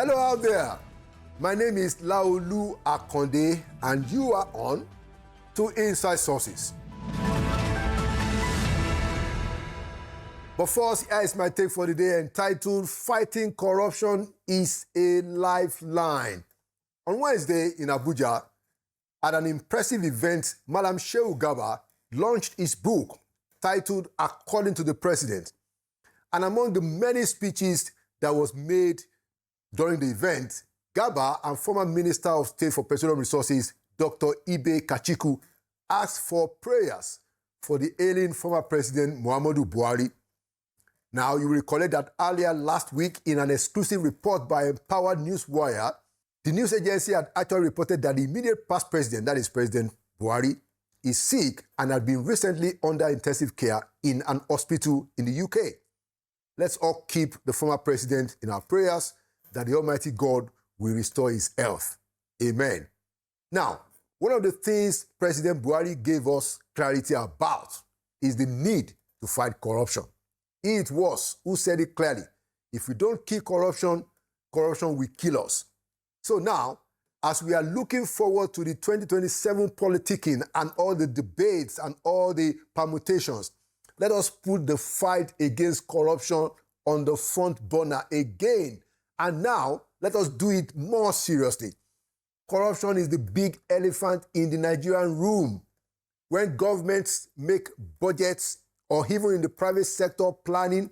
Hello out there. My name is Lawal Akonde, and you are on to Inside Sources. But first, here is my take for the day entitled Fighting Corruption is a Lifeline. On Wednesday in Abuja, at an impressive event, Madam Shehu Garba launched his book titled According to the President. And among the many speeches that was made during the event, Garba and former Minister of State for Petroleum Resources, Dr. Ibe Kachiku, asked for prayers for the ailing former President Muhammadu Buhari. Now, you will recollect that earlier last week in an exclusive report by Empowered Newswire, the news agency had actually reported that the immediate past president, that is President Buhari, is sick and had been recently under intensive care in an hospital in the UK. Let's all keep the former president in our prayers that the Almighty God will restore his health. Amen. Now, one of the things President Buhari gave us clarity about is the need to fight corruption. It was who said it clearly. If we don't kill corruption, corruption will kill us. So now, as we are looking forward to the 2027 politicking and all the debates and all the permutations, let us put the fight against corruption on the front burner again. And now, let us do it more seriously. Corruption is the big elephant in the Nigerian room. When governments make budgets, or even in the private sector planning,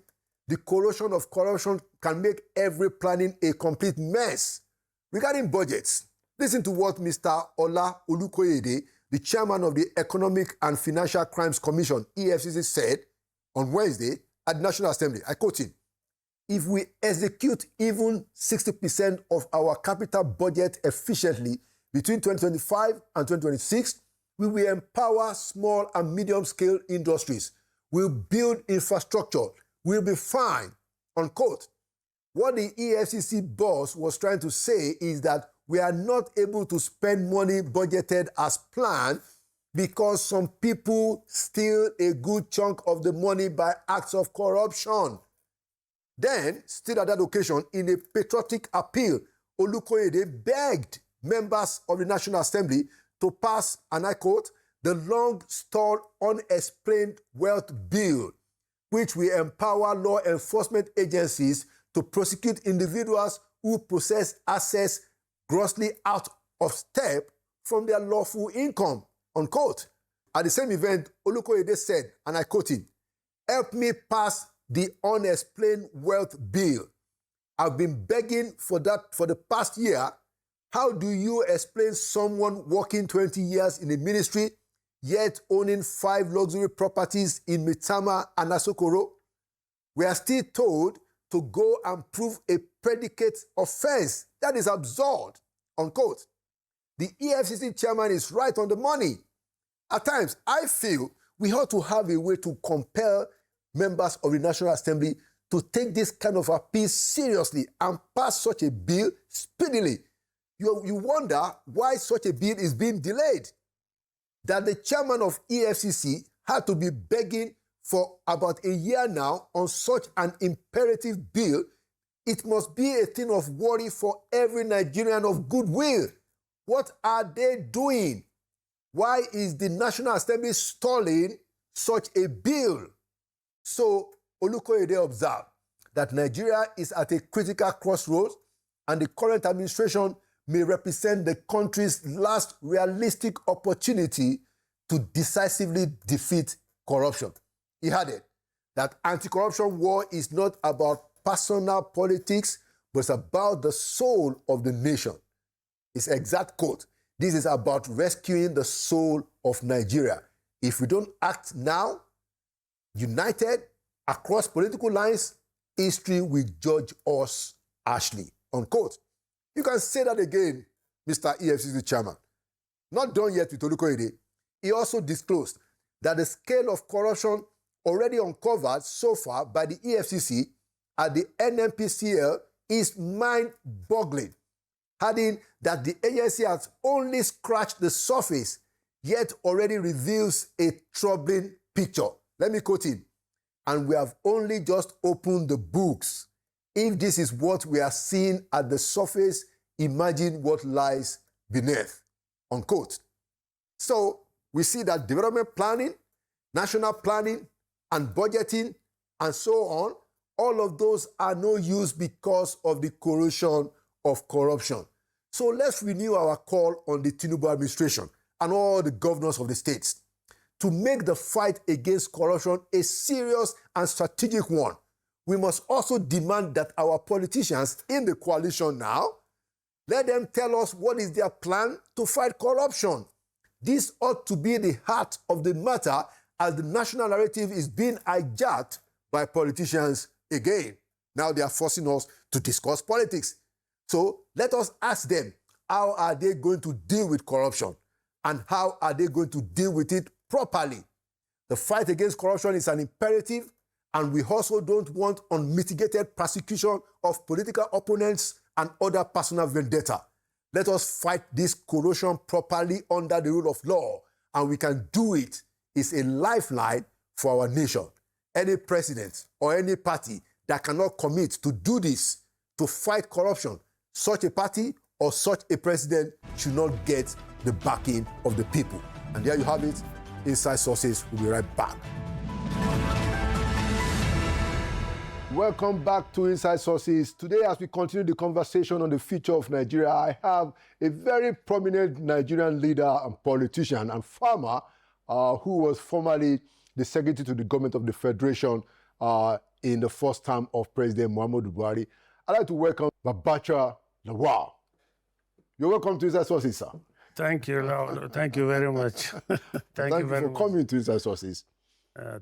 the corrosion of corruption can make every planning a complete mess. Regarding budgets, listen to what Mr. Ola Olukoyede, the chairman of the Economic and Financial Crimes Commission, EFCC, said on Wednesday at the National Assembly. I quote him, "If we execute even 60% of our capital budget efficiently between 2025 and 2026, we will empower small and medium-scale industries. We'll build infrastructure. We'll be fine," unquote. What the EFCC boss was trying to say is that we are not able to spend money budgeted as planned because some people steal a good chunk of the money by acts of corruption. Then, still at that occasion, in a patriotic appeal, Olukoyede begged members of the National Assembly to pass, and I quote, "the long-stalled unexplained wealth bill, which will empower law enforcement agencies to prosecute individuals who possess assets grossly out of step from their lawful income," unquote. At the same event, Olukoyede said, and I quote him, "Help me pass the unexplained wealth bill. I've been begging for that for the past year. How do you explain someone working 20 years in the ministry, yet owning 5 luxury properties in Mitama and Asokoro? We are still told to go and prove a predicate offense. That is absurd," unquote. The EFCC chairman is right on the money. At times, I feel we ought to have a way to compel members of the National Assembly to take this kind of appeal seriously and pass such a bill speedily. You wonder why such a bill is being delayed. That the chairman of EFCC had to be begging for about a year now on such an imperative bill, it must be a thing of worry for every Nigerian of goodwill. What are they doing? Why is the National Assembly stalling such a bill? So, Olukoyede observed that Nigeria is at a critical crossroads and the current administration may represent the country's last realistic opportunity to decisively defeat corruption. He added that anti-corruption war is not about personal politics, but it's about the soul of the nation. His exact quote, "This is about rescuing the soul of Nigeria. If we don't act now, united across political lines, history will judge us harshly," unquote. You can say that again, Mr. EFCC chairman. Not done yet with Olukoyede. He also disclosed that the scale of corruption already uncovered so far by the EFCC at the NNPCL is mind-boggling, adding that the agency has only scratched the surface, yet already reveals a troubling picture. Let me quote him. "And we have only just opened the books. If this is what we are seeing at the surface, imagine what lies beneath, unquote. So we see that development planning, national planning, and budgeting, and so on, all of those are no use because of the corrosion of corruption. So let's renew our call on the Tinubu administration and all the governors of the states to make the fight against corruption a serious and strategic one. We must also demand that our politicians in the coalition now, let them tell us what is their plan to fight corruption. This ought to be the heart of the matter, as the national narrative is being hijacked by politicians again. Now they are forcing us to discuss politics. So let us ask them, how are they going to deal with corruption? And how are they going to deal with it properly? The fight against corruption is an imperative, and we also don't want unmitigated persecution of political opponents and other personal vendetta. Let us fight this corruption properly under the rule of law, and we can do it. It's a lifeline for our nation. Any president or any party that cannot commit to do this, to fight corruption, such a party or such a president should not get the backing of the people. And there you have it. Inside Sources will be right back. Welcome back to Inside Sources. Today, as we continue the conversation on the future of Nigeria, I have a very prominent Nigerian leader and politician and farmer who was formerly the secretary to the government of the Federation in the first term of President Muhammadu Buhari. I'd like to welcome Babachir Lawal. You're welcome to Inside Sources, sir. Thank you, Lawal. Thank you very much. Thank you for coming to Inside Sources.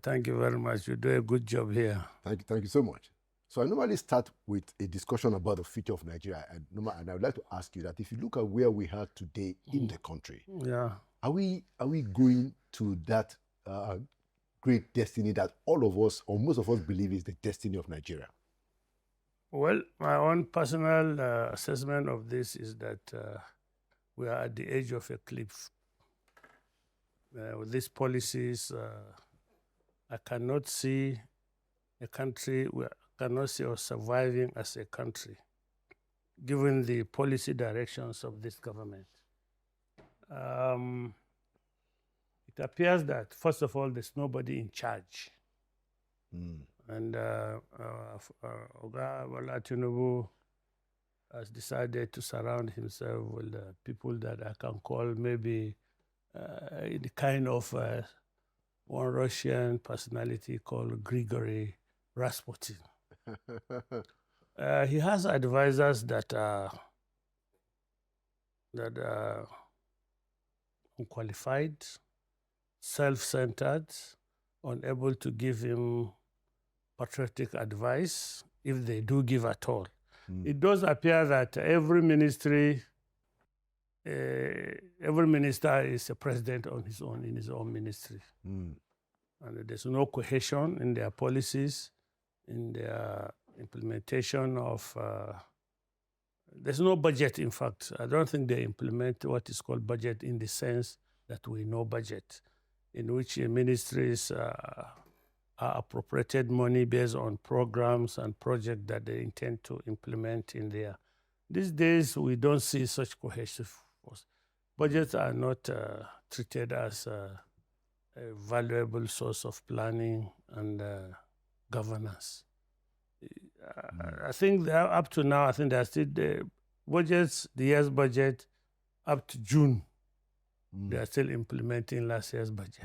Thank you very much. You do a good job here. Thank you so much. So I normally start with a discussion about the future of Nigeria, and I would like to ask you that if you look at where we are today in the country, are we going to that great destiny that all of us, or most of us, believe is the destiny of Nigeria? Well, my own personal assessment of this is that we are at the edge of a cliff. With these policies, I cannot see a country, we cannot see us surviving as a country, given the policy directions of this government. It appears that, first of all, there's nobody in charge. And Tinubu has decided to surround himself with people that I can call maybe the kind of one Russian personality called Grigory Rasputin. He has advisors that are unqualified, self-centered, unable to give him patriotic advice, if they do give at all. It does appear that every minister is a president on his own, in his own ministry. And there's no cohesion in their policies, in their implementation of, there's no budget, in fact. I don't think they implement what is called budget in the sense that we know budget, in which ministries are appropriated money based on programs and projects that they intend to implement in there. These days, we don't see such cohesive force. Budgets are not treated as a valuable source of planning and governance. I think up to now, I think there are still the budgets, the year's budget, up to June. They are still implementing last year's budget.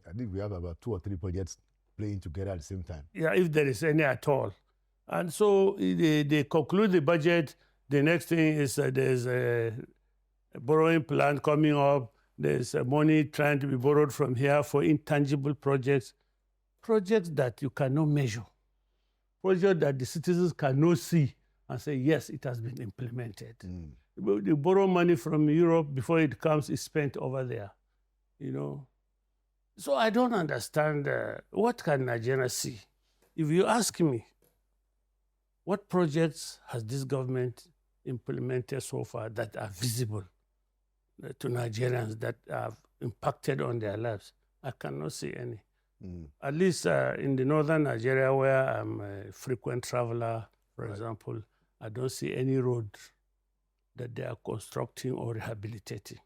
I think we have about 2 or 3 budgets playing together at the same time. Yeah, if there is any at all. And so they conclude the budget. The next thing is there's a borrowing plan coming up. There's money trying to be borrowed from here for intangible projects that you cannot measure, projects that the citizens cannot see and say, yes, it has been implemented. They borrow money from Europe before it comes, it's spent over there, you know. So I don't understand what can Nigeria see. If you ask me, what projects has this government implemented so far that are visible to Nigerians, that have impacted on their lives? I cannot see any. At least in the northern Nigeria, where I'm a frequent traveler, For example, I don't see any road that they are constructing or rehabilitating.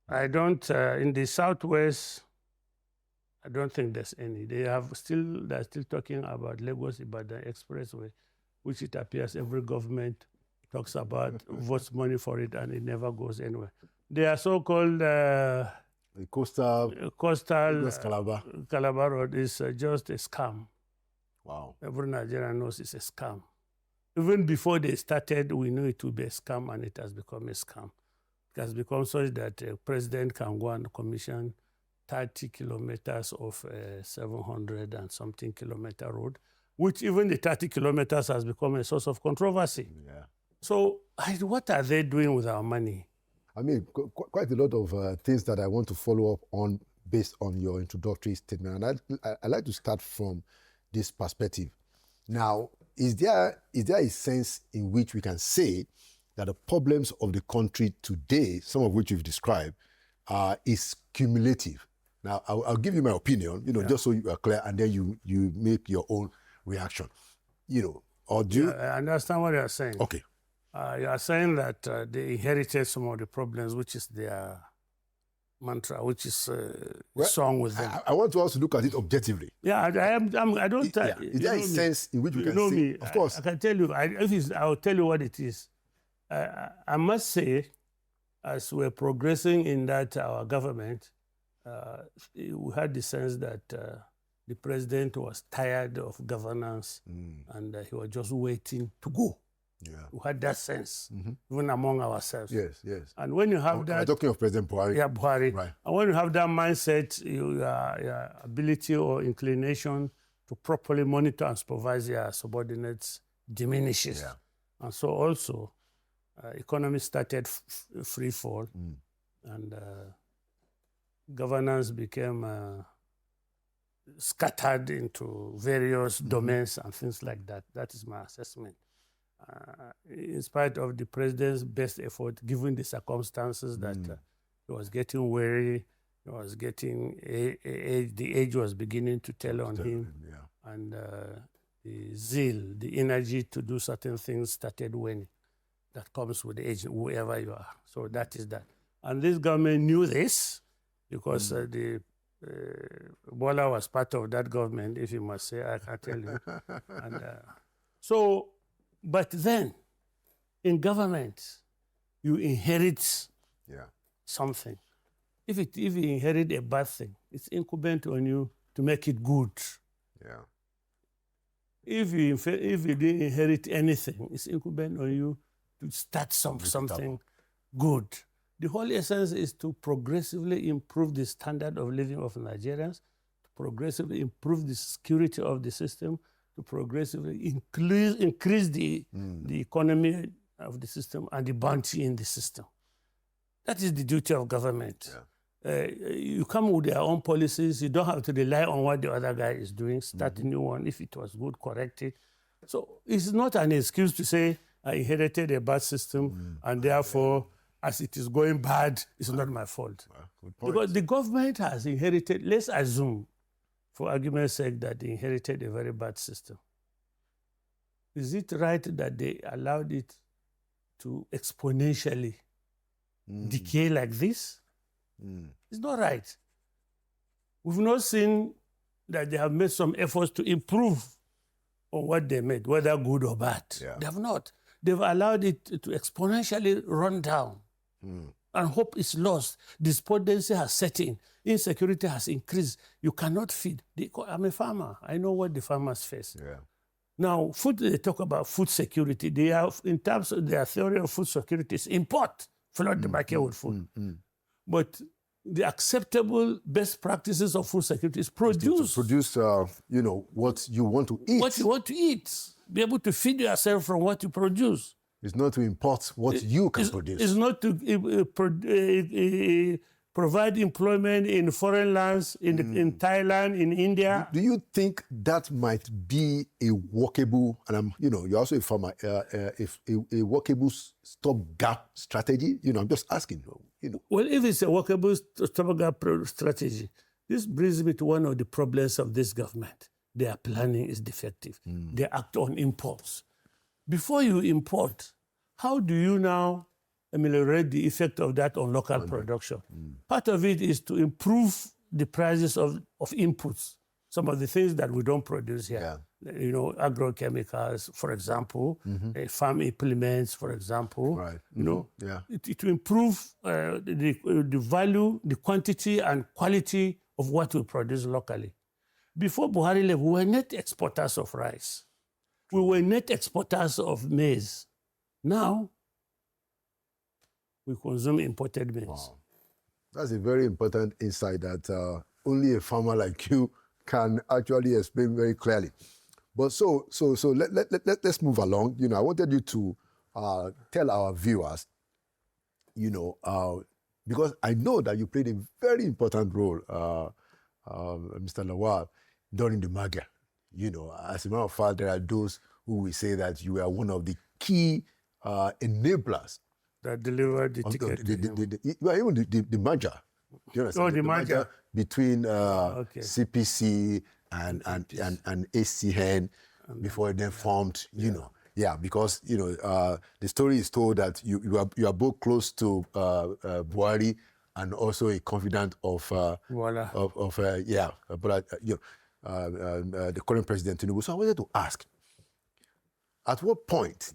I don't, in the Southwest, I don't think there's any. They're still talking about Lagos-Ibadan Expressway, which it appears every government talks about, votes money for it, and it never goes anywhere. They are so-called The coastal Lagos Calabar Road is just a scam. Wow. Every Nigerian knows it's a scam. Even before they started, we knew it would be a scam, and it has become a scam. It has become such that a president can go and commission 30 kilometers of 700 and something kilometer road, which even the 30 kilometers has become a source of controversy. Yeah. So what are they doing with our money? I mean, quite a lot of things that I want to follow up on based on your introductory statement. And I'd like to start from this perspective. Now, is there a sense in which we can say that the problems of the country today, some of which you've described, is cumulative? Now, I'll give you my opinion, just so you are clear, and then you make your own reaction. Or do you... I understand what you're saying. Okay. You are saying that they inherited some of the problems, which is their mantra, which is song with them. I want to also look at it objectively. Yeah, I don't... Is there a sense in which we can say... Me, of course. I can tell you, I'll tell you what it is. I must say, as we're progressing in that, our government, we had the sense that the president was tired of governance and he was just waiting to go. Yeah. We had that sense, even among ourselves. Yes. And when you have that... I'm talking of President Buhari. Yeah, Buhari. Right. And when you have that mindset, your ability or inclination to properly monitor and supervise your subordinates diminishes. Yeah. And so also, economy started free fall, and governance became scattered into various domains and things like that. That is my assessment. In spite of the president's best effort, given the circumstances that he was getting weary, he was getting the age was beginning to tell on him, and the zeal, the energy to do certain things started waning. That comes with age, whoever you are. So that is that. And this government knew this because the Bola was part of that government, if you must say, I can tell you. And but then, in government, you inherit something. If you inherit a bad thing, it's incumbent on you to make it good. Yeah. If you didn't inherit anything, it's incumbent on you to start something good. The whole essence is to progressively improve the standard of living of Nigerians, to progressively improve the security of the system, to progressively increase the economy of the system and the bounty in the system. That is the duty of government. Yeah. You come with your own policies. You don't have to rely on what the other guy is doing. Start a new one. If it was good, correct it. So it's not an excuse to say, I inherited a bad system, and therefore, as it is going bad, it's not my fault. Because the government has inherited, let's assume, for argument's sake, that they inherited a very bad system. Is it right that they allowed it to exponentially decay like this? It's not right. We've not seen that they have made some efforts to improve on what they made, whether good or bad. Yeah. They have not. They've allowed it to exponentially run down. And hope is lost. Despondency has set in. Insecurity has increased. You cannot feed. I'm a farmer. I know what the farmers face. Yeah. Now, they talk about food security. They have, in terms of their theory of food security, is import, flood the market with food. But the acceptable best practices of food security is produce. To produce, what you want to eat. What you want to eat. Be able to feed yourself from what you produce. It's not to import what you can produce. It's not to provide employment in foreign lands, in Thailand, in India. Do you think that might be a workable, and you're also a farmer, a workable stopgap strategy? I'm just asking. Well, if it's a workable stopgap strategy, this brings me to one of the problems of this government. their planning is defective. They act on impulse. Before you import, how do you now ameliorate the effect of that on local production? Part of it is to improve the prices of inputs, some of the things that we don't produce here. You know, agrochemicals, for example, farm implements, for example. Right. You know, it will improve the value, the quantity and quality of what we produce locally. Before Buhari left, we were net exporters of rice. We were net exporters of maize. Now, we consume imported maize. Wow. That's a very important insight that only a farmer like you can actually explain very clearly. But let's move along. You know, I wanted you to tell our viewers, you know, because I know that you played a very important role, Mr. Lawal, during the merger. You know, as a matter of fact, there are those who will say that you are one of the key enablers that delivered the ticket. Even the merger. Do you understand? The merger between CPC and ACN before it then formed, you know. Yeah, because, you know, the story is told that you are both close to Buhari and also a confidant of the current president Tinubu. So I wanted to ask, at what point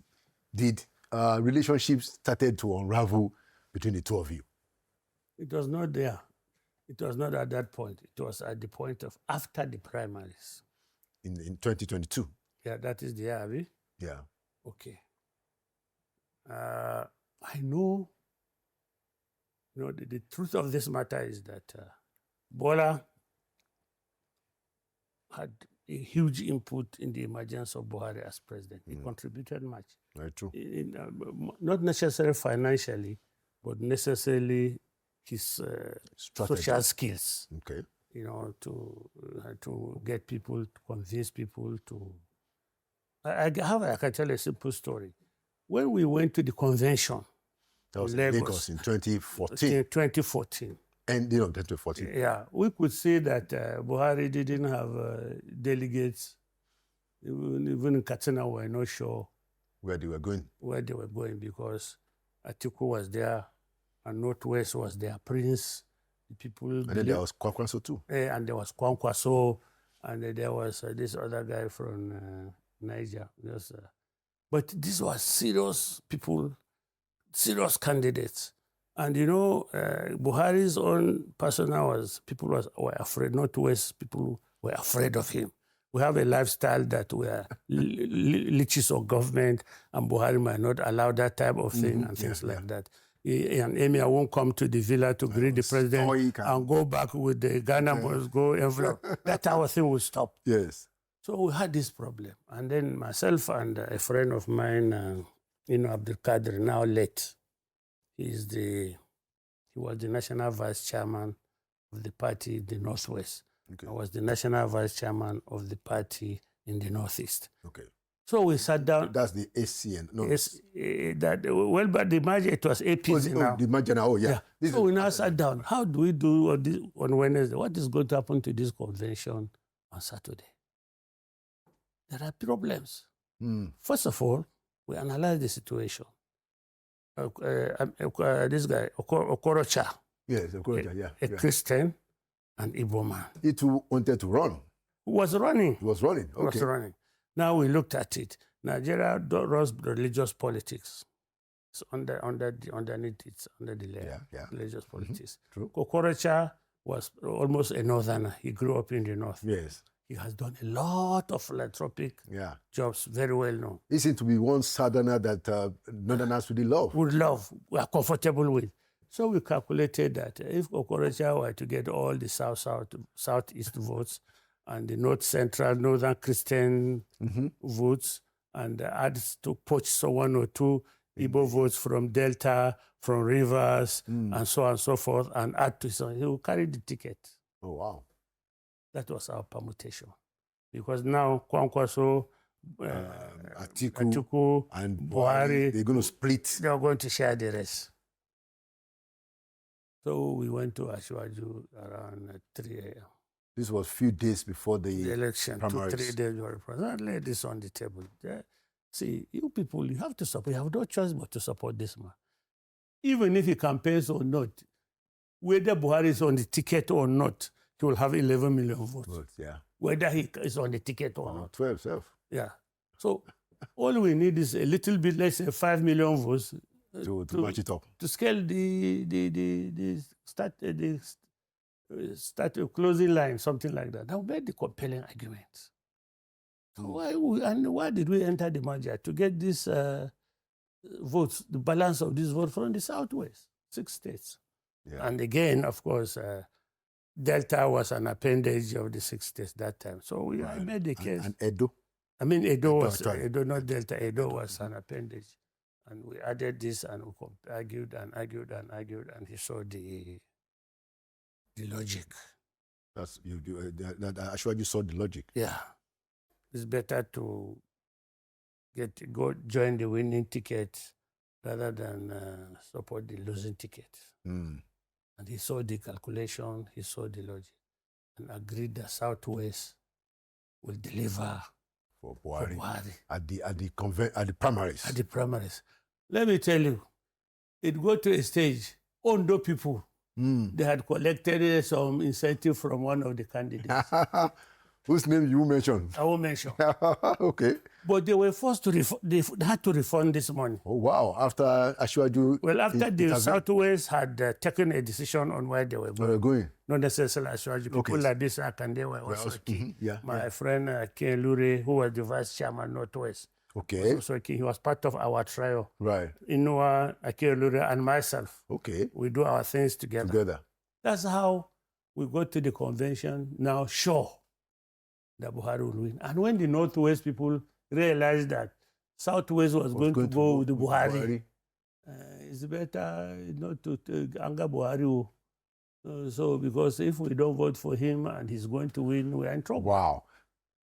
did relationships started to unravel between the two of you? It was not there. It was not at that point. It was at the point of after the primaries. In 2022? Yeah, that is the year, Abi? Yeah. Okay. I know, you know, the truth of this matter is that Bola had a huge input in the emergence of Buhari as president. He contributed much. Very true. Not necessarily financially, but necessarily his social skills. Okay. You know, to get people, to convince people to. I can tell a simple story. When we went to the convention, that was in Lagos in 2014. 2014. Ending of 2014. Yeah, we could say that Buhari didn't have delegates. Even in Katsina, we were not sure where they were going. Because Atiku was there, and Northwest was their prince. The people. And then there was Kwankwaso too. And there was Kwankwaso, and there was this other guy from Niger. But these were serious people, serious candidates. And you know, Buhari's own persona were afraid. Northwest people were afraid of him. We have a lifestyle that we are leeches of government, and Buhari might not allow that type of thing and things like that. And Emir won't come to the villa to greet the president and go back with the Ghana must go envelope. That type of thing will stop. Yes. So we had this problem. And then myself and a friend of mine, Abdul Qadir, now late, he was the national vice chairman of the party in the Northwest. Okay. I was the national vice chairman of the party in the Northeast. Okay. So we sat down. That's the ACN. No. But the merger, it was APC now. The merger now, yeah. So we now sat down. How do we do this on Wednesday? What is going to happen to this convention on Saturday? There are problems. First of all, we analyze the situation. This guy, Okorocha. Yes, Okorocha, yeah. A Christian and Igbo man. He too wanted to run. Who was running. He was running, okay. Was running. Now we looked at it. Nigeria runs religious politics. It's underneath, it's under the layer. Yeah. Religious politics. True. Okorocha was almost a northerner. He grew up in the north. Yes. He has done a lot of philanthropic jobs, very well known. He seemed to be one southerner that northerners really love. We are comfortable with. So we calculated that if Okorocha were to get all the southeast votes and the northern Christian votes, and add to poach so one or two Igbo votes from Delta, from Rivers, and so on and so forth, and add to so he will carry the ticket. Oh, wow. That was our permutation. Because now Kwankwaso, Atiku and Buhari, they're going to split. They are going to share the rest. So we went to Ashwaju around 3 a.m. This was a few days before the election, primaries. 2-3 days before the primaries. I laid this on the table. See, you people, you have to support. You have no choice but to support this man. Even if he campaigns or not, whether Buhari is on the ticket or not, he will have 11 million votes. Yeah. Whether he is on the ticket or not. 12 self. Yeah. So all we need is a little bit, let's say 5 million votes to match it up. To scale start a closing line, something like that. Now made the compelling arguments. So why did we enter the merger? To get these votes, the balance of these votes from the Southwest, 6 states. Yeah. And again, of course, Delta was an appendage of the 6 states that time. So I made the case. And Edo? I mean, Edo was, Edo, not Delta. Edo was an appendage. And we added this and we argued, and he saw the logic. That's actually you saw the logic. Yeah. It's better to join the winning ticket rather than support the losing ticket. And he saw the calculation, he saw the logic, and agreed that Southwest will deliver for Buhari. At the primaries. At the primaries. Let me tell you, it got to a stage, Ondo people, they had collected some incentive from one of the candidates. Whose name you mentioned? I won't mention. Okay. But they were forced to they had to refund this money. Oh, wow. After Ashwaju... Well, after the Southwest had taken a decision on where they were going. Not necessarily Ashwaju. People like this, they were also key. My friend Lure, who was the vice chairman Northwest. Okay. Also key. He was part of our trio. Right. Inua, Lure, and myself. Okay. We do our things together. That's how we got to the convention. Now, sure, that Buhari will win. And when the Northwest people realized that Southwest was going to go with the Buhari, it's better not to anger Buhari. So because if we don't vote for him and he's going to win, we're in trouble. Wow.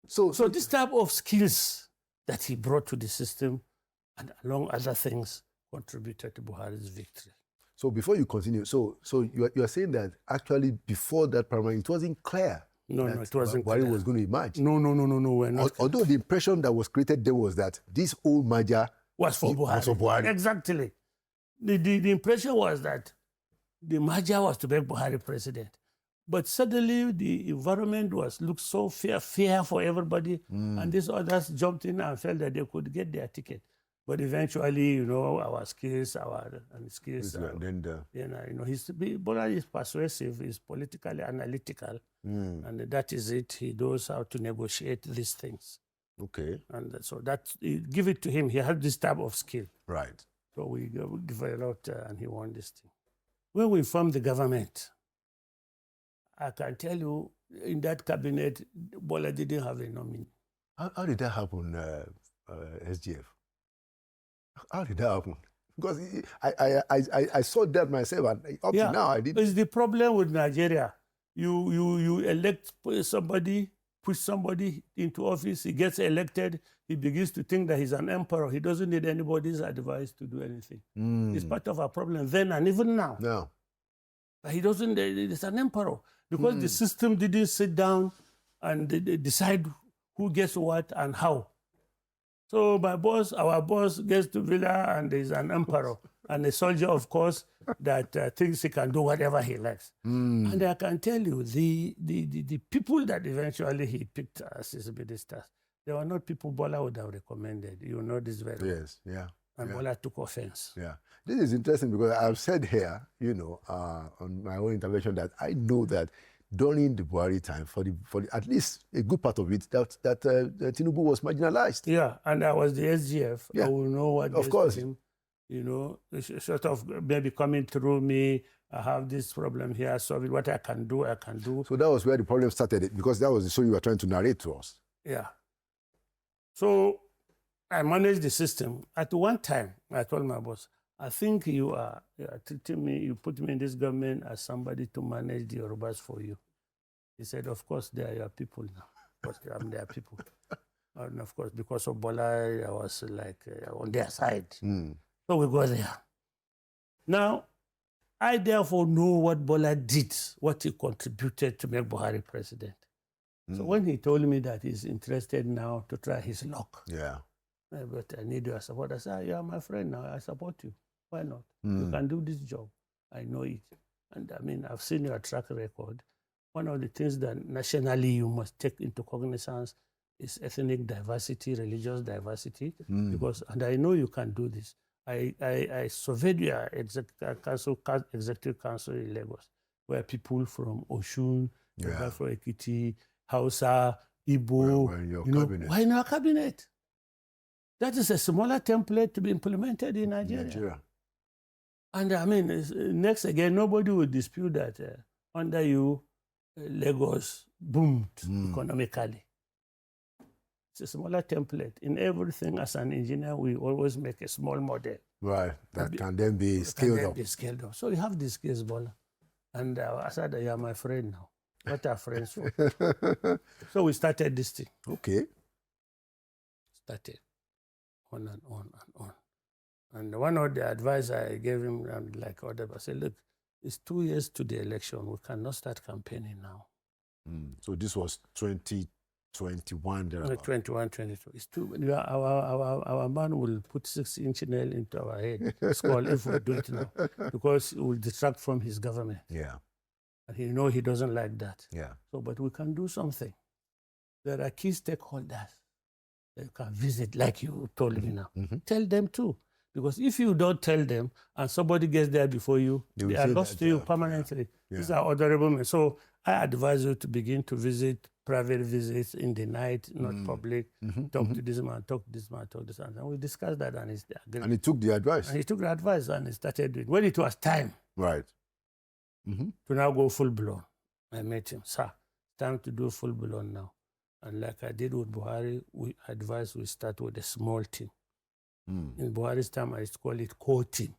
So this type of skills that he brought to the system and among other things contributed to Buhari's victory. So before you continue, so you are saying that actually before that primary, it wasn't clear. No, it wasn't Buhari clear. was going to emerge. No, we're not. Although the impression that was created there was that this whole merger was for Buhari. Exactly. The impression was that the merger was to make Buhari president. But suddenly the environment looked so fair for everybody, and these others jumped in and felt that they could get their ticket. But eventually, our skills, Bola is persuasive, he's politically analytical, and that is it. He knows how to negotiate these things. Okay. And so give it to him. He has this type of skill. Right. So we developed, and he won this thing. When we formed the government, I can tell you, in that cabinet, Bola didn't have a nominee. How did that happen, SGF? How did that happen? Because I saw that myself, and up to now I didn't. It's the problem with Nigeria. You elect somebody, push somebody into office, he gets elected, he begins to think that he's an emperor. He doesn't need anybody's advice to do anything. It's part of our problem then and even now. No. But he doesn't, he's an emperor. Because the system didn't sit down and decide who gets what and how. So our boss gets to Villa and is an emperor and a soldier, of course, that thinks he can do whatever he likes. And I can tell you, the people that eventually he picked as his ministers, they were not people Bola would have recommended. You know this very well. Yes, yeah. And Bola took offense. Yeah. This is interesting because I've said here, on my own intervention that I know that during the Buhari time, for at least a good part of it, that Tinubu was marginalized. Yeah, and I was the SGF. Yeah. I will know what of course. Him. Sort of maybe coming through me, I have this problem here, so what I can do. So that was where the problem started, because that was the show you were trying to narrate to us. Yeah. So I managed the system. At one time, I told my boss, I think you are treating me, you put me in this government as somebody to manage the Yorubas for you. He said, of course, they are your people now. Of course, I'm their people. And of course, because of Bola, I was like on their side. So we go there. Now, I therefore know what Bola did, what he contributed to make Buhari president. So when he told me that he's interested now to try his luck, but I need your support, I said, you are my friend now, I support you. Why not? You can do this job. I know it. And I mean, I've seen your track record. One of the things that nationally you must take into cognizance is ethnic diversity, religious diversity, because, and I know you can do this. I surveyed your executive council in Lagos, where people from Oshun, from Ekiti, Hausa, Igbo, why in our cabinet? That is a smaller template to be implemented in Nigeria. And I mean, next again, nobody will dispute that under you, Lagos boomed economically. It's a smaller template. In everything, as an engineer, we always make a small model. Right, that can then be scaled up. So you have this case, Bola. And I said, you are my friend now. What are friends for? So we started this thing. Okay. Started on and on and on. And one of the advice I gave him, like other, I said, look, it's 2 years to the election. We cannot start campaigning now. So this was 2021. 21, 22. It's too. Our man will put 6-inch nail into our head. Skull if we do it now, because it will distract from his government. Yeah. And he know he doesn't like that. Yeah. So, but we can do something. There are key stakeholders that you can visit, like you told me now. Tell them too. Because if you don't tell them and somebody gets there before you, they are lost to you permanently. These are honorable men. So I advise you to begin to visit private visits in the night, not public. Talk to this man, talk to this man, talk to this man. And we discussed that and he agreed. And he took the advice. And he took the advice and he started doing it. When it was time to now go full blown, I met him. Sir, time to do full blown now. And like I did with Buhari, we advised we start with a small team. In Buhari's time, I used to call it core team.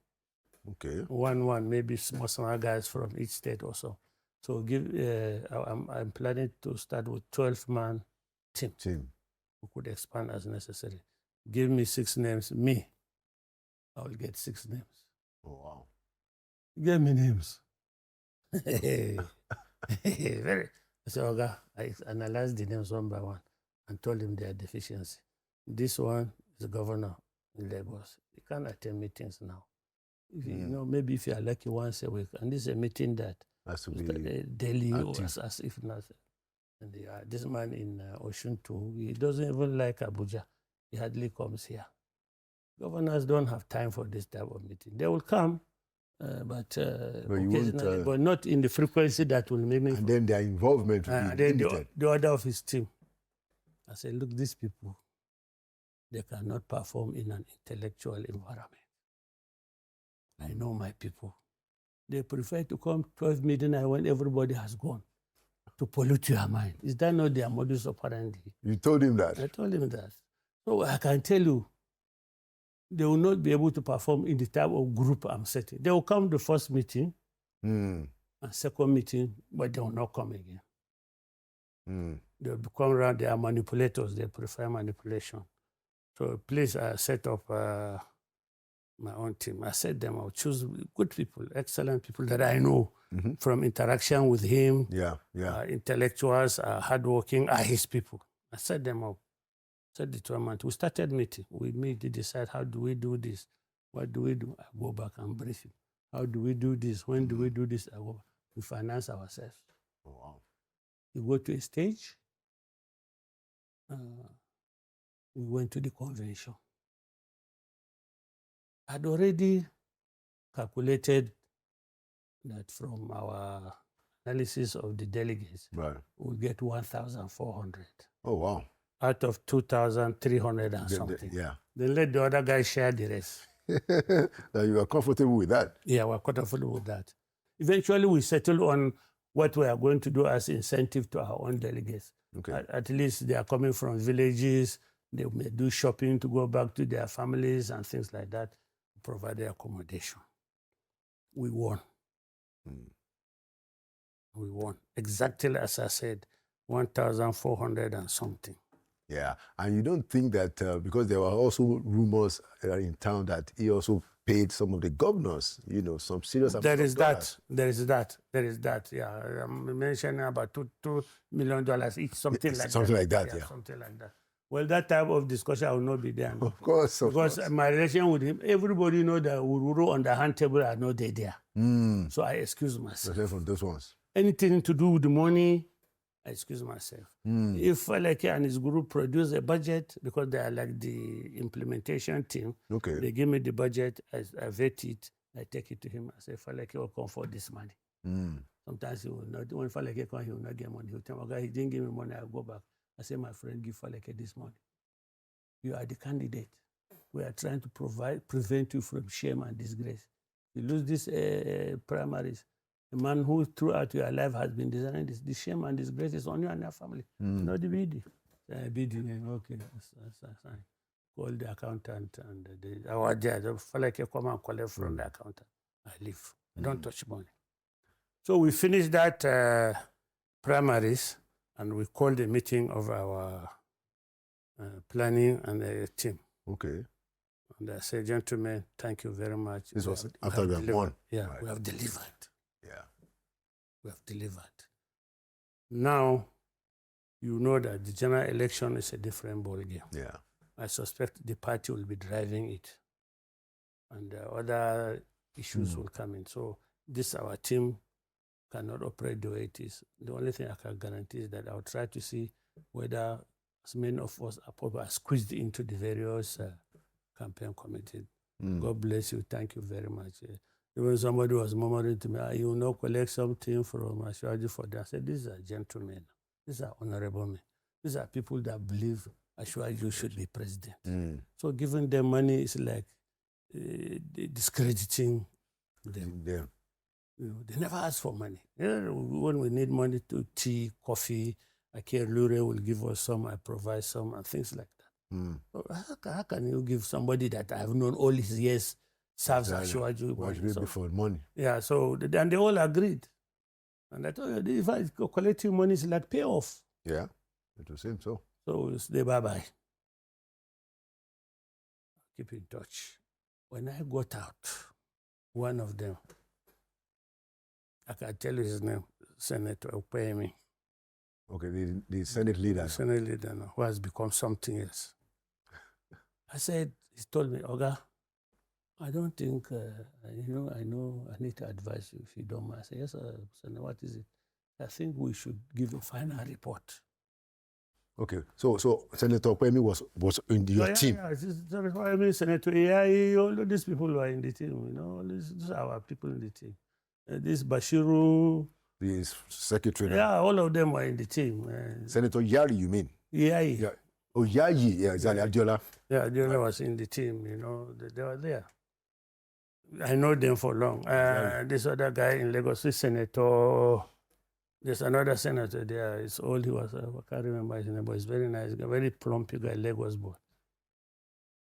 Okay. One, maybe small guys from each state or so. So I'm planning to start with 12-man team. We could expand as necessary. Give me 6 names. Me, I will get 6 names. Oh, wow. Give me names. Very. So I analyzed the names one by one and told him their deficiency. This one is the governor in Lagos. You can't attend meetings now. If you maybe if you are lucky once a week, and this is a meeting that has to be daily or as if not. And this man in Oshun too, he doesn't even like Abuja. He hardly comes here. Governors don't have time for this type of meeting. They will come, but occasionally, but not in the frequency that will make me. And then their involvement will be limited. The order of his team. I said, look, these people, they cannot perform in an intellectual environment. I know my people. They prefer to come 12 midnight when everybody has gone to pollute your mind. Is that not their modus operandi? You told him that? I told him that. So I can tell you, they will not be able to perform in the type of group I'm setting. They will come the first meeting and second meeting, but they will not come again. They will come around, they are manipulators, they prefer manipulation. So please set up my own team. I said them, I'll choose good people, excellent people that I know from interaction with him. Intellectuals, hardworking, are his people. I set them up. Set the tournament. We started meeting. We meet to decide how do we do this? What do we do? I go back and brief him. How do we do this? When do we do this? I go back. We finance ourselves. Oh, wow. You go to a stage. We went to the convention. I'd already calculated that from our analysis of the delegates, we'll get 1,400. Oh, wow. Out of 2,300 and something. Then let the other guys share the rest. Now you are comfortable with that? Yeah, we're comfortable with that. Eventually, we settled on what we are going to do as incentive to our own delegates. Okay. At least they are coming from villages. They may do shopping to go back to their families and things like that. Provide their accommodation. We won. We won. Exactly as I said, 1,400 and something. Yeah, and you don't think that because there were also rumors in town that he also paid some of the governors, some serious amount There is of dollars. There is that. Yeah, I'm mentioning about $2 million each, something like Something that. like that, yeah. Something like that. Well, that type of discussion I will not be there. Of course, because my relation with him, everybody know that Ururu on the hand table are not there. So I excuse myself. From those ones. Anything to do with the money, I excuse myself. If Faleke and his group produce a budget, because they are like the implementation team, they give me the budget, I vet it, I take it to him. I say, Faleke will come for this money. Sometimes he will not. When Faleke comes, he will not get money. He will tell me, okay, he didn't give me money, I'll go back. I say, my friend, give Faleke this money. You are the candidate. We are trying to prevent you from shame and disgrace. You lose these primaries. The man who throughout your life has been designing this, the shame and disgrace is on you and your family. Not the BD. BD, okay, that's fine. Call the accountant and our judge. Faleke come and collect from the accountant. I leave. I don't touch money. So we finished that primaries and we called a meeting of our planning and a team. Okay. And I said, gentlemen, thank you very much. This was after we have won. Yeah, right. We have delivered. Yeah. We have delivered. Now, you know that the general election is a different ballgame. Yeah. I suspect the party will be driving it. And other issues will come in. So this, our team, cannot operate the way it is. The only thing I can guarantee is that I'll try to see whether as many of us are squeezed into the various campaign committees. God bless you. Thank you very much. Even somebody was murmuring to me, you will not collect something from Ashwaji for that. I said, these are gentlemen. These are honorable men. These are people that believe Ashwaji should be president. So giving them money is like discrediting them. Yeah. They never ask for money. When we need money to tea, coffee, Akir Lure will give us some, I provide some, and things like that. So how can you give somebody that I've known all his years serves Ashwaji money? Before money. Yeah, so and they all agreed. And I told you, if I collect you money, it's like payoff. Yeah, it was him so. So it's the bye-bye. Keep in touch. When I got out, one of them, I can tell you his name, Senator Opeyemi. Okay, the Senate leader. The Senate leader now, who has become something else. I said, he told me, Oga, I don't think, I know I need to advise you if you don't mind. I said, yes, Senator, what is it? I think we should give a final report. Okay, so Senator Opeyemi was in your team? Yeah, Senator Opeyemi, Senator AI, all of these people who are in the team, these are our people in the team. This Bashiru, the secretary. Yeah, all of them were in the team. Senator Yari, you mean? Yayi. Yeah. Oh, Yayi, yeah, exactly. Adiola. Yeah, Adiola was in the team, they were there. I know them for long. This other guy in Lagos, this senator, there's another senator there. It's old, he was, I can't remember his name, but he's very nice guy, very plump guy, Lagos boy.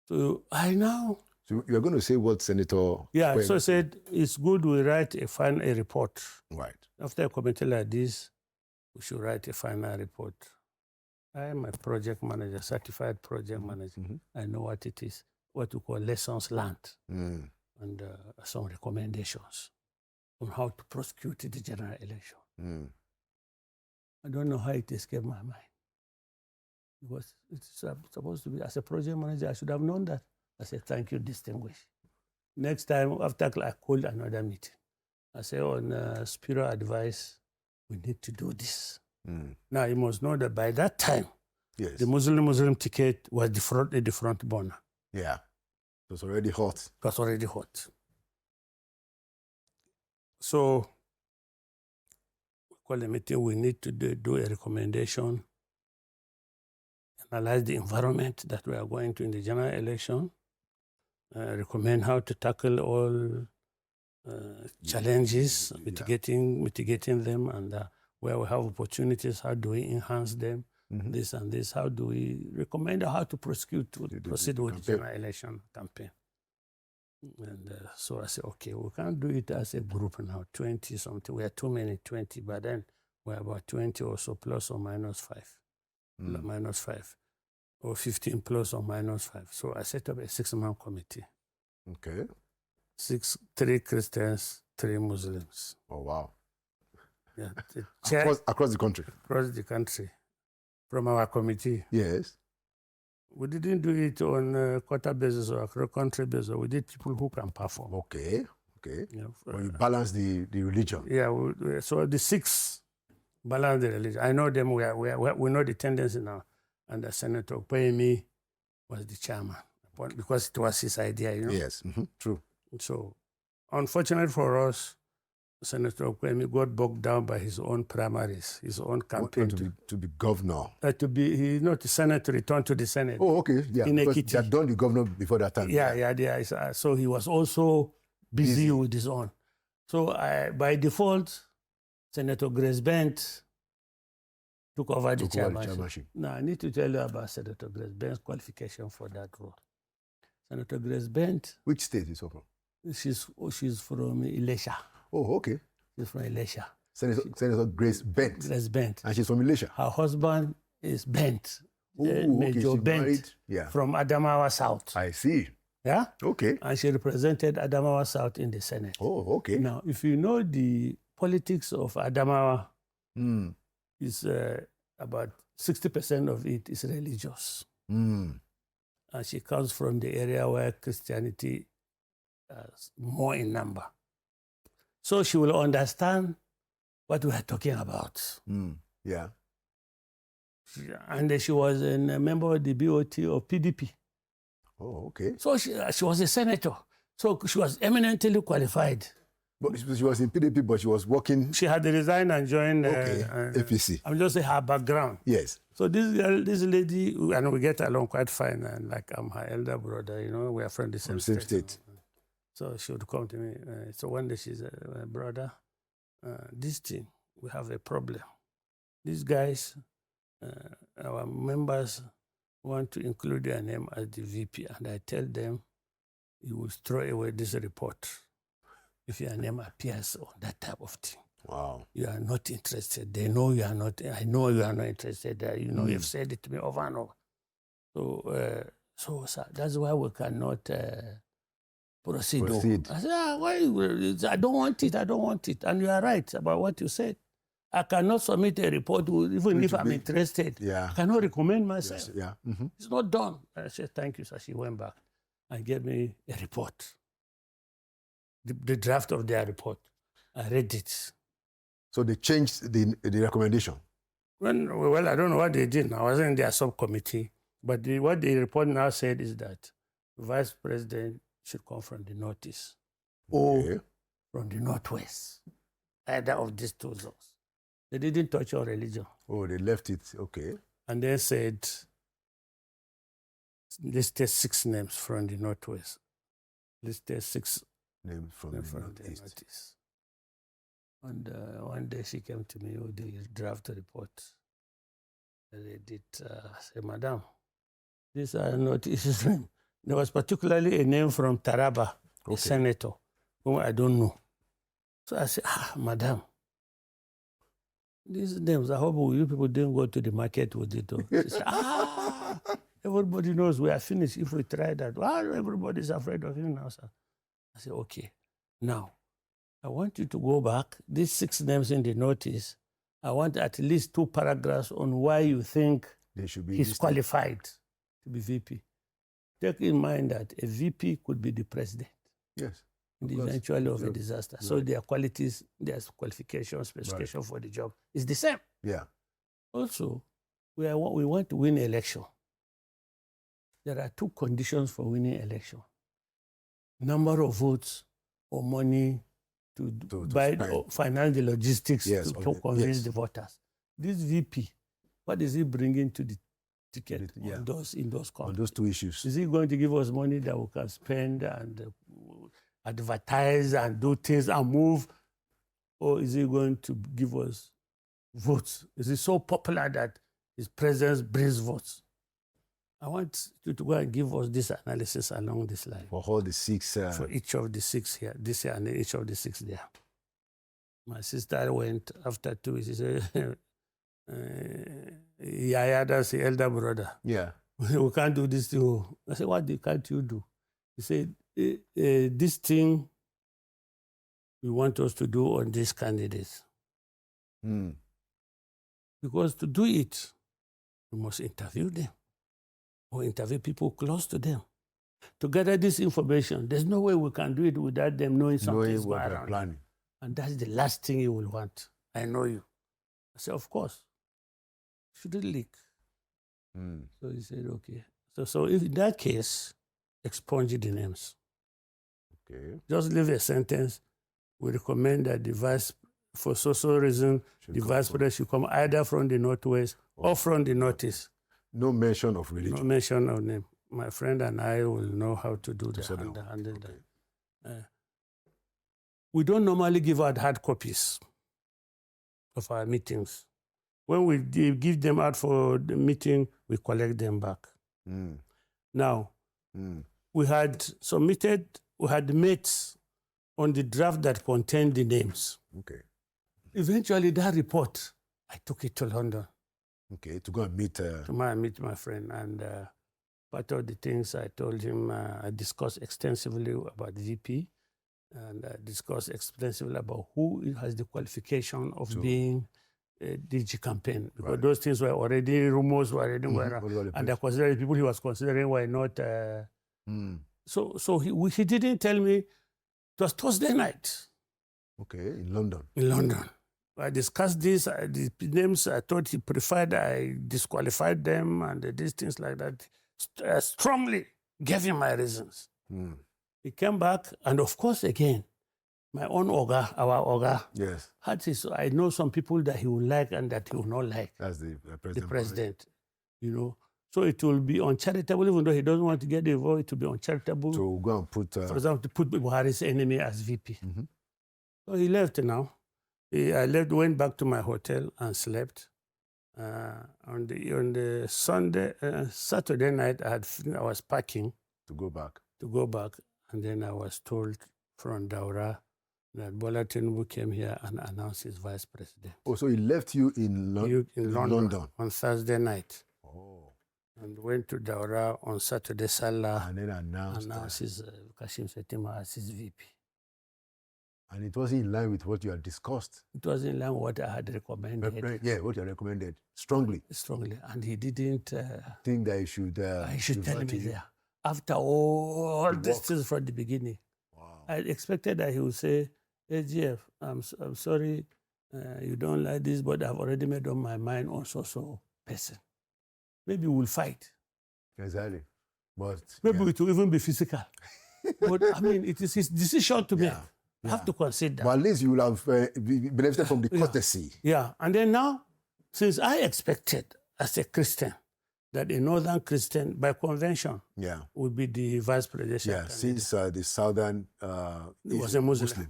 So I know. So you're going to say what Senator... Yeah, so I said, it's good we write a report. Right. After a committee like this, we should write a final report. I am a project manager, certified project manager. I know what it is, what we call lessons learned, and some recommendations on how to prosecute the general election. I don't know how it escaped my mind. Because it's supposed to be, as a project manager, I should have known that. I said, thank you, distinguished. Next time, after I called another meeting. I said, on Spiro advice, we need to do this. Now, you must know that by that time, yes, the Muslim ticket was the front burner. Yeah, it was already hot. It was already hot. So, we call the meeting, we need to do a recommendation, analyze the environment that we are going to in the general election, recommend how to tackle all challenges, mitigating them, and where we have opportunities, how do we enhance them, this and this, how do we recommend how to proceed with the general election campaign. And so I said, okay, we can't do it as a group now, 20 something, we are too many, 20, but then we're about 20 or so, plus or minus 5, minus 5, or 15 plus or minus 5. So I set up a 6-man committee. Okay. 3 Christians, 3 Muslims. Oh, wow. Yeah, Across the country? Across the country, from our committee. Yes. We didn't do it on quota basis or across country basis. We did people who can perform. Okay. You know, you balance the religion. Yeah, so the 6 balance the religion. I know them, we know the tendency now. And Senator Kwame was the chairman, because it was his idea, you know. Yes, true. So, unfortunately for us, Senator Kwame got bogged down by his own primaries, his own campaign. To be governor. He's not the Senate, to return to the Senate. Oh, okay, yeah, in because Ekiti. they had done the governor before that time. Yeah. So he was also busy with his own. So by default, Senator Grace Bent took over the chairmanship. Now, I need to tell you about Senator Grace Bent's qualification for that role. Senator Grace Bent. Which state is she from? She's from Ilesha. Oh, okay. She's from Ilesha. Senator Grace Bent. Grace Bent. And she's from Ilesha. Her husband is Bent. Major Bent. Yeah. From Adamawa South. I see. Yeah? Okay. And she represented Adamawa South in the Senate. Oh, okay. Now, if you know the politics of Adamawa, is about 60% of it is religious. And she comes from the area where Christianity is more in number. So she will understand what we are talking about. Yeah. And she was a member of the BOT of PDP. Oh, okay. So she was a senator. So she was eminently qualified. But she was in PDP, but she was working. She had resigned and joined APC. I'm just saying her background. Yes. So this lady, and we get along quite fine, and like I'm her elder brother, you know, we are from the same state. So she would come to me. So one day she said, brother, this thing, we have a problem. These guys, our members want to include their name as the VP, and I tell them, you will throw away this report if your name appears on that type of thing. Wow. You are not interested. They know you are not. I know you are not interested. You know, you've said it to me over and over. So sir, that's why we cannot proceed. I said, why? I don't want it. And you are right about what you said. I cannot submit a report, even if I'm interested. Yeah. I cannot recommend myself. Yes, yeah. It's not done. I said, thank you, sir. She went back and gave me a report. The draft of their report. I read it. So they changed the recommendation? Well, I don't know what they did. I wasn't in their subcommittee. But what the report now said is that the vice president should come from the northeast or from the northwest. Either of these two zones. They didn't touch on religion. Oh, they left it, okay. And they said, listed 6 names from the northwest. Listed 6 names from the northeast. And one day she came to me with the draft report. They did say, Madam, these are not issues. There was particularly a name from Taraba, a senator, whom I don't know. So I said, Madam, these names, I hope you people didn't go to the market with it. She said, everybody knows we are finished if we try that. Everybody's afraid of him now, sir. I said, okay. Now, I want you to go back. These 6 names in the notice, I want at least 2 paragraphs on why you think he's qualified to be VP. Take in mind that a VP could be the president. Yes. In the eventuality of a disaster. Right. So their qualities, their qualifications, specification for the job is the same. Yeah. Also, we want to win election. There are 2 conditions for winning election. Number of votes or money to buy, finance the logistics to convince the voters. This VP, what is he bringing to the ticket in those companies? On those 2 issues. Is he going to give us money that we can spend and advertise and do things and move? Or is he going to give us votes? Is he so popular that his presence brings votes? I want you to go and give us this analysis along this line. For all the 6... For each of the 6 here, this year and each of the 6 there. My sister went after 2 weeks. She said, that's the elder brother. Yeah. We can't do this to you. I said, what can't you do? He said, this thing we want us to do on these candidates. Because to do it, we must interview them or interview people close to them. To gather this information, there's no way we can do it without them knowing something is going around. Planning. And that's the last thing you will want. I know you. I said, of course. Should it leak? So he said, okay. So if in that case, expunge the names. Okay. Just leave a sentence. We recommend that the vice, for social reason, the vice president should come either from the northwest or from the northeast. No mention of religion. No mention of name. My friend and I will know how to do that. We don't normally give out hard copies of our meetings. When we give them out for the meeting, we collect them back. Now, we had met on the draft that contained the names. Okay. Eventually, that report, I took it to London. Okay, to go and meet... To meet my friend. And part of the things I told him, I discussed extensively about VP, and I discussed extensively about who has the qualification of being a DG campaign. Because those things were already, rumors were already going around. And I considered people he was considering were not... So he didn't tell me. It was Thursday night. Okay, in London. In London. I discussed this, the names I thought he preferred, I disqualified them, and these things like that. I strongly gave him my reasons. He came back, and of course, again, my own Oga, our Oga, yes, had his, I know some people that he will like and that he will not like. That's the president. The president, you know. So it will be uncharitable, even though he doesn't want to get involved, it will be uncharitable. To go and put... for example, to put Buhari's enemy as VP. So he left now. I left, went back to my hotel and slept. On the Saturday night, I was packing. To go back. And then I was told from Daura that Bola Tinubu came here and announced his vice president. Oh, so he left you in London on Thursday night. Oh. And went to Daura on Saturday Salah. And then announced his Kashim Shettima as his VP. And it wasn't in line with what you had discussed. It wasn't in line with what I had recommended. Yeah, what you had recommended. Strongly. And he didn't... think that he should tell me there. After all these things from the beginning. Wow. I expected that he would say, hey, GF, I'm sorry you don't like this, but I've already made up my mind on so person. Maybe we'll fight. Exactly. But maybe it will even be physical. But I mean, it is his decision to make. You have to consider. But at least you will have benefited from the courtesy. Yeah. And then now, since I expected as a Christian that a northern Christian, by convention, would be the vice presidential candidate. Since the southern was a Muslim.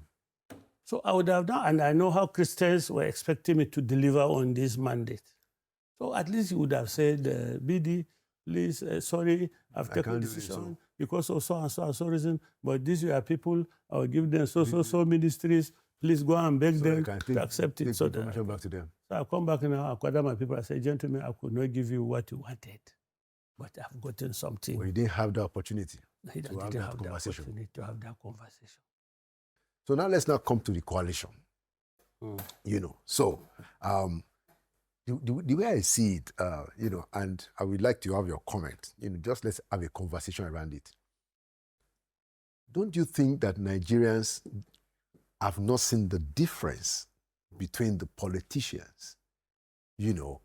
So I would have done, and I know how Christians were expecting me to deliver on this mandate. So at least you would have said, BD, please, sorry, I've taken a decision because of so and so reason, but these are people, I will give them so ministries, please go and beg them to accept it. So back to them. So I come back now, I call my people, I say, gentlemen, I could not give you what you wanted, but I've gotten something. Well, you didn't have the opportunity to have that conversation. So now let's come to the coalition. You know, so the way I see it, you know, and I would like to have your comment, you know, just let's have a conversation around it. Don't you think that Nigerians have not seen the difference between the politicians, you know,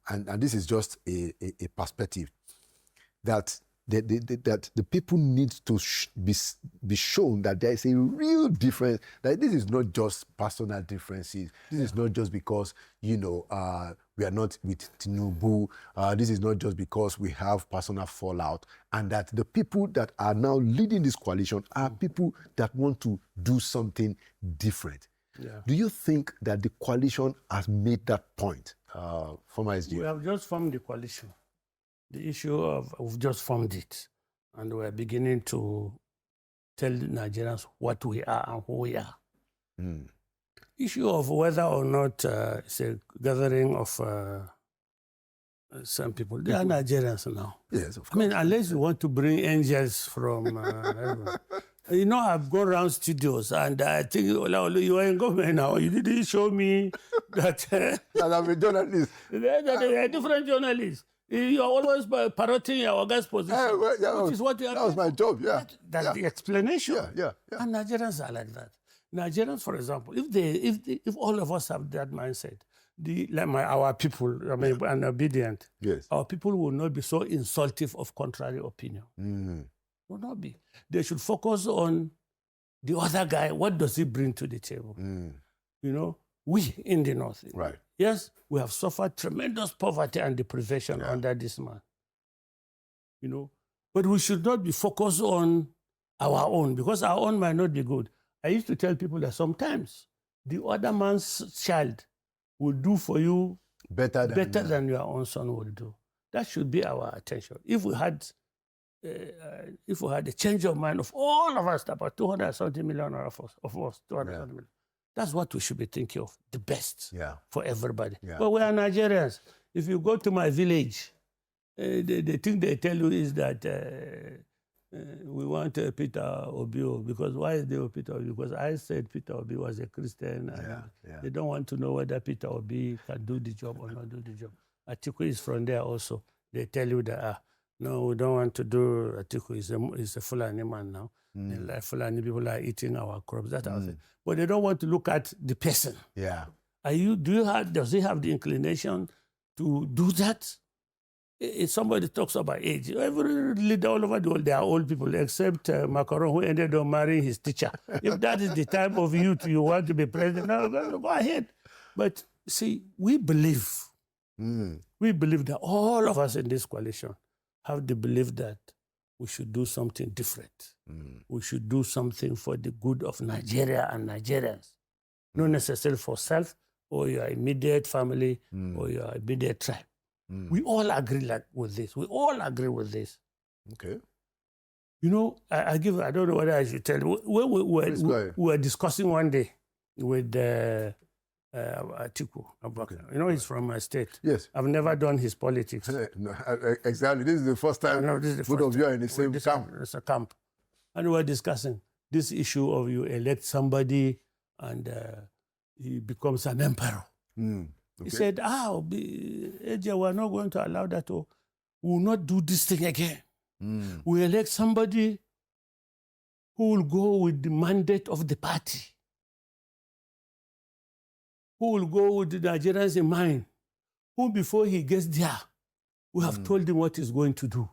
and this is just a perspective, that the people need to be shown that there is a real difference, that this is not just personal differences. This is not just because, you know, we are not with Tinubu. This is not just because we have personal fallout, and that the people that are now leading this coalition are people that want to do something different. Yeah. Do you think that the coalition has made that point? Former SG? We have just formed the coalition. The issue of we've just formed it, and we're beginning to tell the Nigerians what we are and who we are. Issue of whether or not it's a gathering of some people. They are Nigerians now. Yes, of course. I mean, unless you want to bring angels from heaven. You know, I've gone around studios, and I think, Lawal, you are in government now. You didn't show me that... that I'm a journalist. that they are different journalists. You are always parroting your guy's position, which is what you are. That was my job, yeah. That's the explanation. Yeah. And Nigerians are like that. Nigerians, for example, if all of us have that mindset, our people, I mean, and obedient, yes, our people will not be so insultive of contrary opinion. Will not be. They should focus on the other guy. What does he bring to the table? You know, we in the North. Right. Yes, we have suffered tremendous poverty and deprivation under this man. You know, but we should not be focused on our own, because our own might not be good. I used to tell people that sometimes the other man's child will do for you better than your own son will do. That should be our attention. If we had a change of mind of all of us, about 270 million of us, 270 million, that's what we should be thinking of, the best for everybody. But we are Nigerians. If you go to my village, the thing they tell you is that we want Peter Obi, because why is there Peter Obi? Because I said Peter Obi was a Christian, and they don't want to know whether Peter Obi can do the job or not do the job. Atiku is from there also. They tell you that, no, we don't want to do Atiku. He's a Fulani man now. Like Fulani people are eating our crops. That's our thing. But they don't want to look at the person. Yeah. Does he have the inclination to do that? If somebody talks about age, every leader all over the world, they are old people, except Macron, who ended up marrying his teacher. If that is the type of youth you want to be president, go ahead. But see, we believe that all of us in this coalition have the belief that we should do something different. We should do something for the good of Nigeria and Nigerians, not necessarily for self or your immediate family or your immediate tribe. We all agree with this. We all agree with this. Okay. You know, I don't know whether I should tell you. We were discussing one day with Atiku Abubakar. You know, he's from my state. Yes. I've never done his politics. No, exactly. This is the first time both of you are in the same camp. It's a camp. And we were discussing this issue of you elect somebody and he becomes an emperor. He said, AJ, we're not going to allow that. We will not do this thing again. We elect somebody who will go with the mandate of the party, who will go with the Nigerians in mind, who before he gets there, we have told him what he's going to do.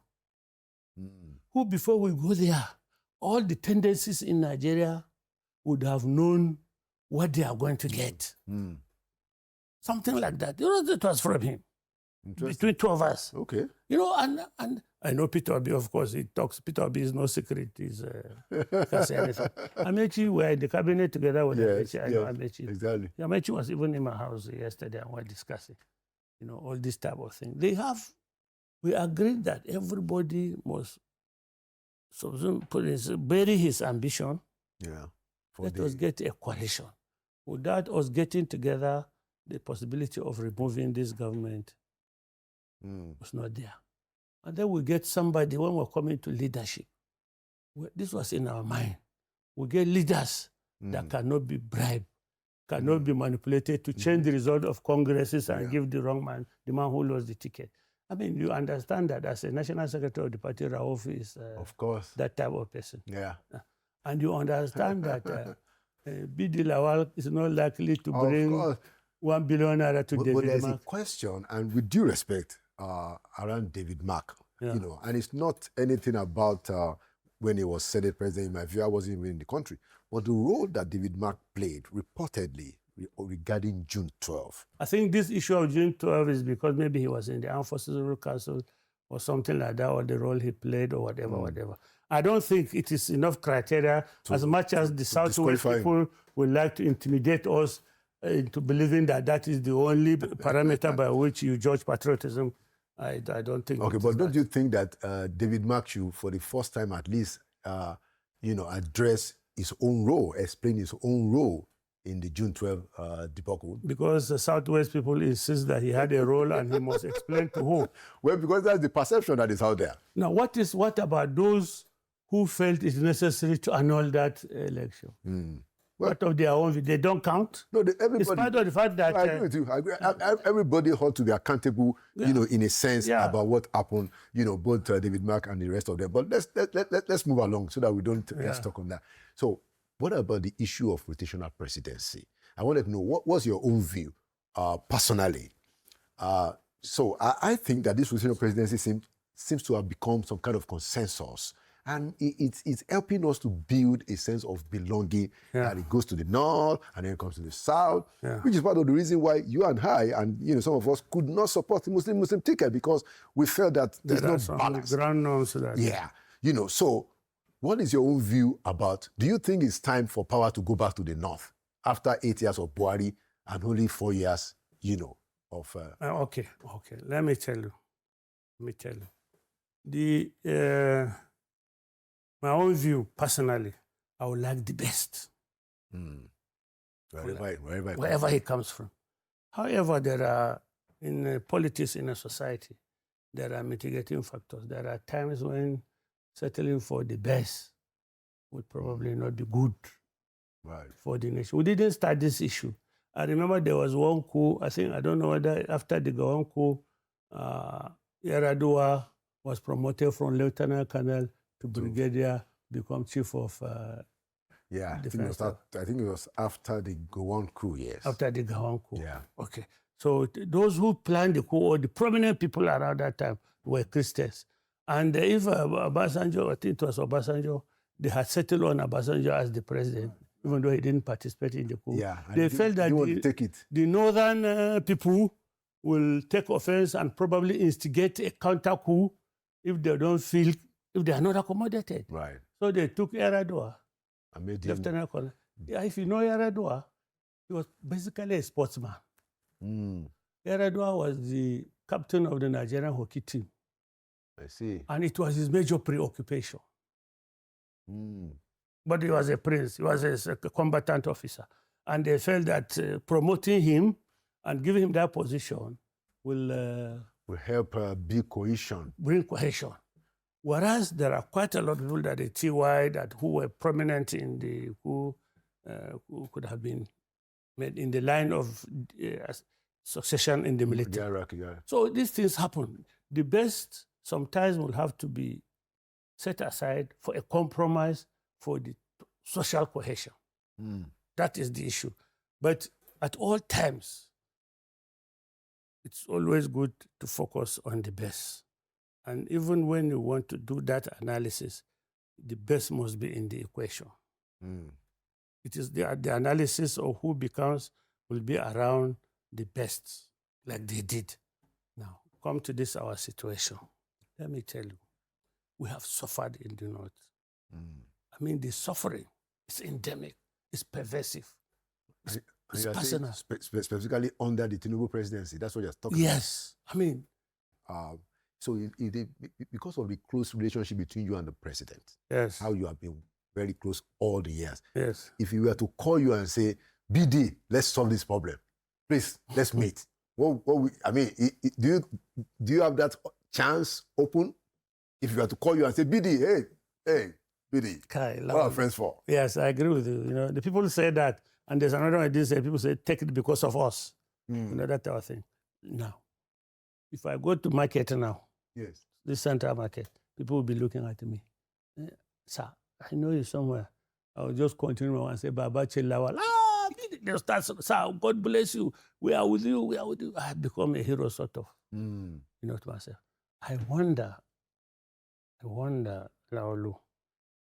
Who before we go there, all the tendencies in Nigeria would have known what they are going to get. Something like that. You know, that was from him. Between two of us. Okay. You know, and I know Peter Obi, of course, he talks. Peter Obi is no secret. He's can't say anything. Amechi, we were in the cabinet together with Amechi. I know Amechi. Exactly. Amechi was even in my house yesterday and we were discussing, you know, all this type of thing. We agreed that everybody must bury his ambition. Let us get a coalition. Without us getting together, the possibility of removing this government was not there. And then we get somebody, when we're coming to leadership, this was in our mind. We get leaders that cannot be bribed, cannot be manipulated to change the result of congresses and give the wrong man, the man who lost the ticket. I mean, you understand that as a national secretary of the party, Rauf is of course that type of person. And you understand that BD Lawal is not likely to bring 1 billion naira to David Mark. But there's a question, and with due respect, around David Mark, you know, and it's not anything about when he was Senate president. In my view, I wasn't even in the country. But the role that David Mark played, reportedly, regarding June 12. I think this issue of June 12 is because maybe he was in the Armed Forces Rule Council or something like that, or the role he played or whatever. I don't think it is enough criteria, as much as the Southwest people would like to intimidate us into believing that that is the only parameter by which you judge patriotism. I don't think. Okay, but don't you think that David Mark should, for the first time at least, address his own role, explain his own role in the June 12 debacle? Because the Southwest people insist that he had a role and he must explain to who. Well, because that's the perception that is out there. Now, what about those who felt it necessary to annul that election? Well, What of their own view? They don't count? No, everybody. It's part of the fact that... I agree with you. I agree. Everybody ought to be accountable, in a sense, about what happened, both David Mark and the rest of them. But let's move along so that we don't get stuck on that. So what about the issue of rotational presidency? I wanted to know, what was your own view personally? So I think that this rotational presidency seems to have become some kind of consensus. And it's helping us to build a sense of belonging. And it goes to the north, and then it comes to the south, which is part of the reason why you and I, and some of us could not support the Muslim ticket, because we felt that there's no balance. Ground norms to that. Yeah, so what is your own view about, do you think it's time for power to go back to the north after 8 years of Buhari and only 4 years, of... Okay. Let me tell you. My own view, personally, I would like the best. Wherever he comes from. However, there are, in politics in a society, there are mitigating factors. There are times when settling for the best would probably not be good for the nation. We didn't start this issue. I remember there was one coup, I don't know whether after the Gowon coup, Yaradua was promoted from lieutenant colonel to brigadier, become chief of defense. I think it was after the Gowon coup, yes. After the Gowon coup. Yeah. Okay. So those who planned the coup, or the prominent people around that time, were Christians. And if Obasanjo, I think it was Obasanjo, they had settled on Obasanjo as the president, even though he didn't participate in the coup. Yeah, they felt that the northern people will take offense and probably instigate a counter coup if they don't feel, if they are not accommodated. Right. So they took Yaradua, Lieutenant Colonel. Yeah, if you know Yaradua, he was basically a sportsman. Yaradua was the captain of the Nigerian hockey team. I see. And it was his major preoccupation. But he was a prince. He was a combatant officer. And they felt that promoting him and giving him that position will help build cohesion. Bring cohesion. Whereas there are quite a lot of people that they TY who were prominent in the who could have been made in the line of succession in the military. So these things happen. The best sometimes will have to be set aside for a compromise for the social cohesion. That is the issue. But at all times, it's always good to focus on the best. And even when you want to do that analysis, the best must be in the equation. It is the analysis of who becomes will be around the best, like they did. Now, come to this, our situation. Let me tell you, we have suffered in the North. I mean, the suffering is endemic, it's pervasive, it's personal. Specifically under the Tinubu presidency, that's what you're talking about. Yes, I mean... So because of the close relationship between you and the president, yes, how you have been very close all the years. Yes. If he were to call you and say, BD, let's solve this problem. Please, let's meet. Do you have that chance open? If you were to call you and say, BD, hey, BD, Kai, what are friends for? Yes, I agree with you. The people say that, and there's another one that say, people say, take it because of us. That type of thing. Now, if I go to market now, yes, this central market, people will be looking at me. Sir, I know you somewhere. I'll just continue and say, Babachir, Lawal. They'll start, sir, God bless you. We are with you. We are with you. I have become a hero, sort of. To myself. I wonder, Laolu,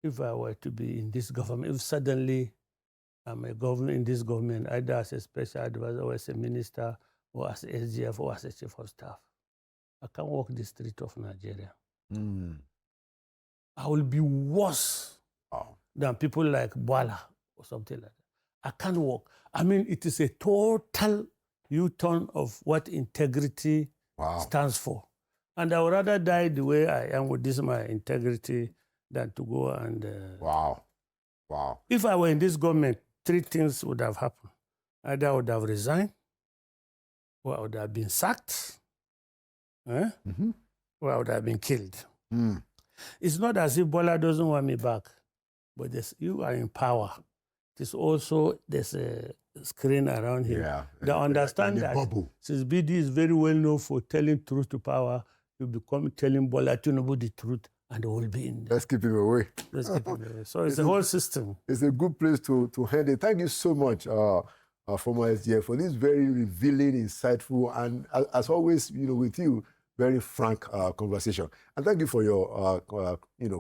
if I were to be in this government, if suddenly I'm a government in this government, either as a special advisor or as a minister or as SGF or as a chief of staff, I can't walk the street of Nigeria. I will be worse than people like Bwala or something like that. I can't walk. I mean, it is a total U-turn of what integrity stands for. And I would rather die the way I am with this my integrity than to go and... Wow. If I were in this government, three things would have happened. Either I would have resigned, or I would have been sacked, or I would have been killed. It's not as if Bola doesn't want me back, but you are in power. There's a screen around him. Yeah. They understand the that bubble. since BD is very well known for telling truth to power, you become telling Bola Tinubu the truth, and they will be in there. Let's keep him away. Let's keep him away. So it's a whole system. It's a good place to end it. Thank you so much, former SGF, for this very revealing, insightful, and as always, with you, very frank conversation. And thank you for your,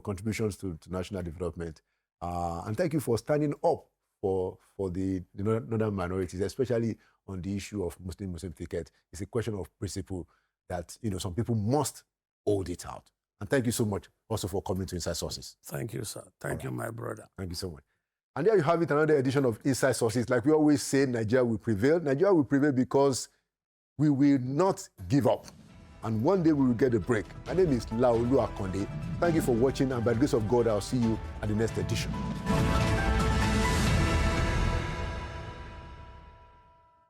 contributions to national development. And thank you for standing up for the northern minorities, especially on the issue of Muslim ticket. It's a question of principle that, some people must hold it out. And thank you so much also for coming to Inside Sources. Thank you, sir. Thank you, my brother. Thank you so much. And there you have it, another edition of Inside Sources. Like we always say, Nigeria will prevail. Nigeria will prevail because we will not give up. And one day we will get a break. My name is Lawal. Thank you for watching, and by the grace of God, I'll see you at the next edition.